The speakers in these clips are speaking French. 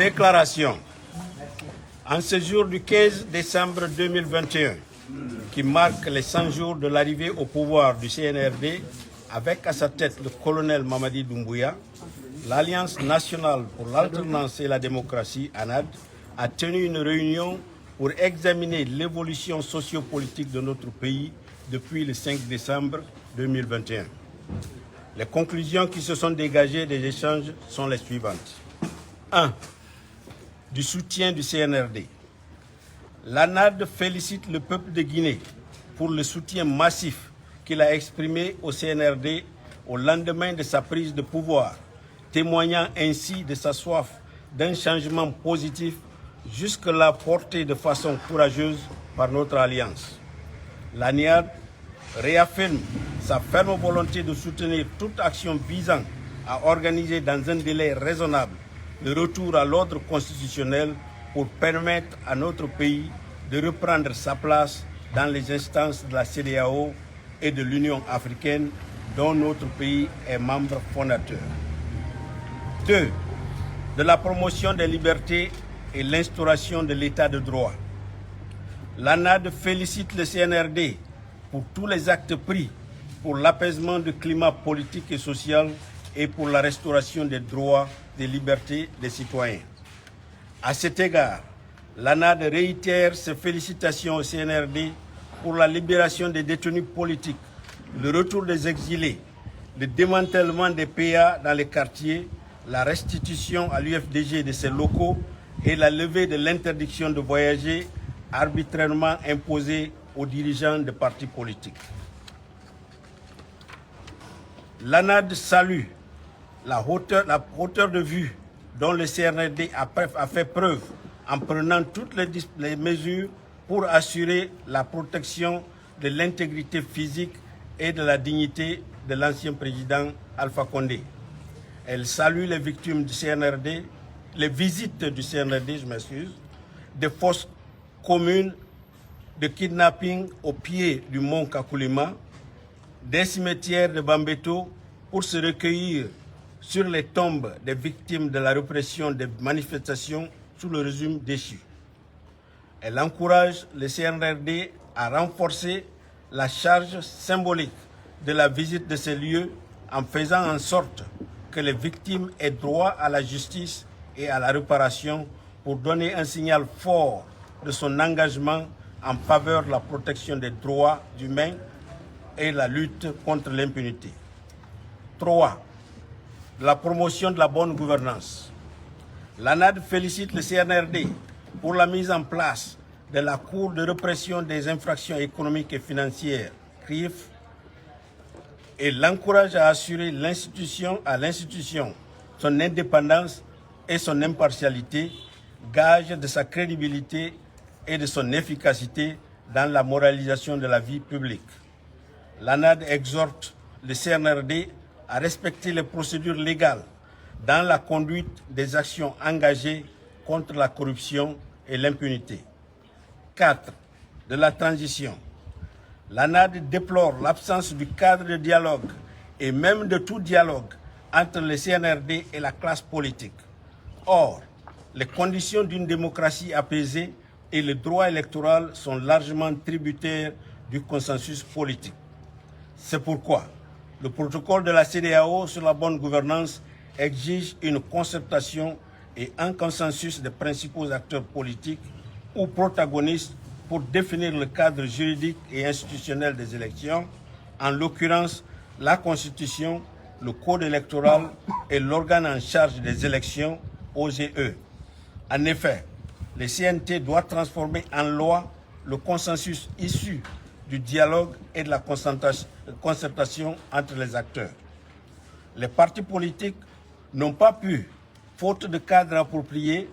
Déclaration. En ce jour du 15 décembre 2021, qui marque les 100 jours de l'arrivée au pouvoir du CNRD, avec à sa tête le colonel Mamadi Doumbouya, l'Alliance nationale pour l'alternance et la démocratie, ANAD, a tenu une réunion pour examiner l'évolution sociopolitique de notre pays depuis le 5 décembre 2021. Les conclusions qui se sont dégagées des échanges sont les suivantes. 1. Du soutien du CNRD. L'ANAD félicite le peuple de Guinée pour le soutien massif qu'il a exprimé au CNRD au lendemain de sa prise de pouvoir, témoignant ainsi de sa soif d'un changement positif jusque-là porté de façon courageuse par notre alliance. L'ANIAD réaffirme sa ferme volonté de soutenir toute action visant à organiser dans un délai raisonnable le retour à l'ordre constitutionnel pour permettre à notre pays de reprendre sa place dans les instances de la CEDEAO et de l'Union africaine dont notre pays est membre fondateur. 2. De la promotion des libertés et l'instauration de l'état de droit. L'ANAD félicite le CNRD pour tous les actes pris pour l'apaisement du climat politique et social et pour la restauration des droits, des libertés des citoyens. À cet égard, l'ANAD réitère ses félicitations au CNRD pour la libération des détenus politiques, le retour des exilés, le démantèlement des PA dans les quartiers, la restitution à l'UFDG de ses locaux et la levée de l'interdiction de voyager arbitrairement imposée aux dirigeants des partis politiques. L'ANAD salue la hauteur de vue dont le CNRD a fait preuve en prenant toutes les mesures pour assurer la protection de l'intégrité physique et de la dignité de l'ancien président Alpha Condé. Elle salue les victimes du CNRD, les visites du CNRD, des fosses communes de kidnapping au pied du mont Kakoulima, des cimetières de Bambeto pour se recueillir sur les tombes des victimes de la répression des manifestations sous le régime déchu. Elle encourage le CNRD à renforcer la charge symbolique de la visite de ces lieux en faisant en sorte que les victimes aient droit à la justice et à la réparation pour donner un signal fort de son engagement en faveur de la protection des droits humains et la lutte contre l'impunité. 3. La promotion de la bonne gouvernance. L'ANAD félicite le CNRD pour la mise en place de la Cour de répression des infractions économiques et financières, CRIF, et l'encourage à assurer à l'institution son indépendance et son impartialité, gage de sa crédibilité et de son efficacité dans la moralisation de la vie publique. L'ANAD exhorte le CNRD à respecter les procédures légales dans la conduite des actions engagées contre la corruption et l'impunité. 4. De la transition. L'ANAD déplore l'absence du cadre de dialogue et même de tout dialogue entre le CNRD et la classe politique. Or, les conditions d'une démocratie apaisée et le droit électoral sont largement tributaires du consensus politique. C'est pourquoi le protocole de la CEDEAO sur la bonne gouvernance exige une concertation et un consensus des principaux acteurs politiques ou protagonistes pour définir le cadre juridique et institutionnel des élections, en l'occurrence la Constitution, le Code électoral et l'organe en charge des élections, OGE. En effet, le CNT doit transformer en loi le consensus issu du dialogue et de la concertation entre les acteurs. Les partis politiques n'ont pas pu, faute de cadre approprié,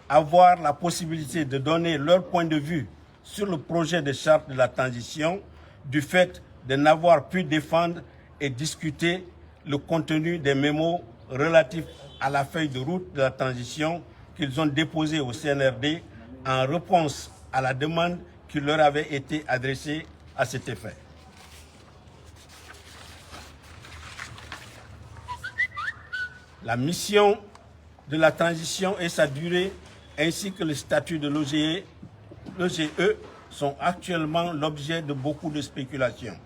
avoir la possibilité de donner leur point de vue sur le projet de charte de la transition du fait de n'avoir pu défendre et discuter le contenu des mémos relatifs à la feuille de route de la transition qu'ils ont déposé au CNRD en réponse à la demande qui leur avait été adressée à cet effet. La mission de la transition et sa durée, ainsi que le statut de l'OGE sont actuellement l'objet de beaucoup de spéculations.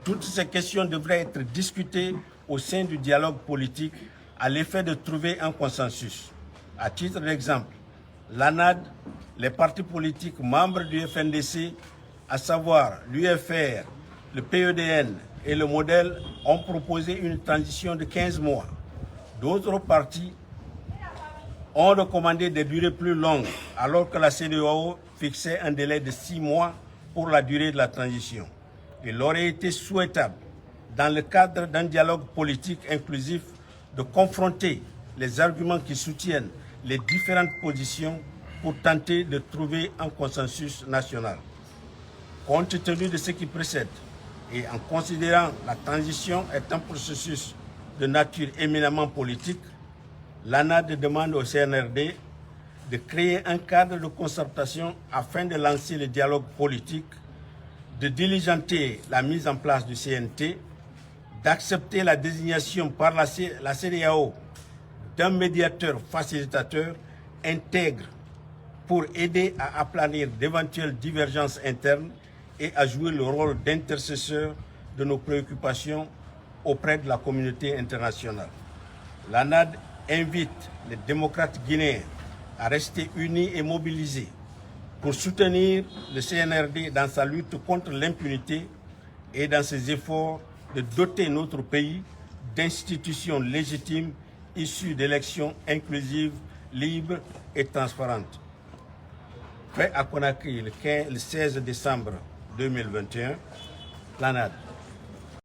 Toutes ces questions devraient être discutées au sein du dialogue politique à l'effet de trouver un consensus. À titre d'exemple, l'ANAD, les partis politiques membres du FNDC, à savoir l'UFR, le PEDN et le Modèle, ont proposé une transition de 15 mois. D'autres partis ont recommandé des durées plus longues, alors que la CEDEAO fixait un délai de 6 mois pour la durée de la transition. Il aurait été souhaitable, dans le cadre d'un dialogue politique inclusif, de confronter les arguments qui soutiennent les différentes positions pour tenter de trouver un consensus national. Compte tenu de ce qui précède et en considérant la transition est un processus de nature éminemment politique, l'ANAD demande au CNRD de créer un cadre de concertation afin de lancer le dialogue politique, de diligenter la mise en place du CNT, d'accepter la désignation par la CEDEAO d'un médiateur facilitateur intègre pour aider à aplanir d'éventuelles divergences internes et à jouer le rôle d'intercesseur de nos préoccupations auprès de la communauté internationale. L'ANAD invite les démocrates guinéens à rester unis et mobilisés pour soutenir le CNRD dans sa lutte contre l'impunité et dans ses efforts de doter notre pays d'institutions légitimes issues d'élections inclusives, libres et transparentes. Fait à Conakry le 16 décembre 2021, l'ANAD.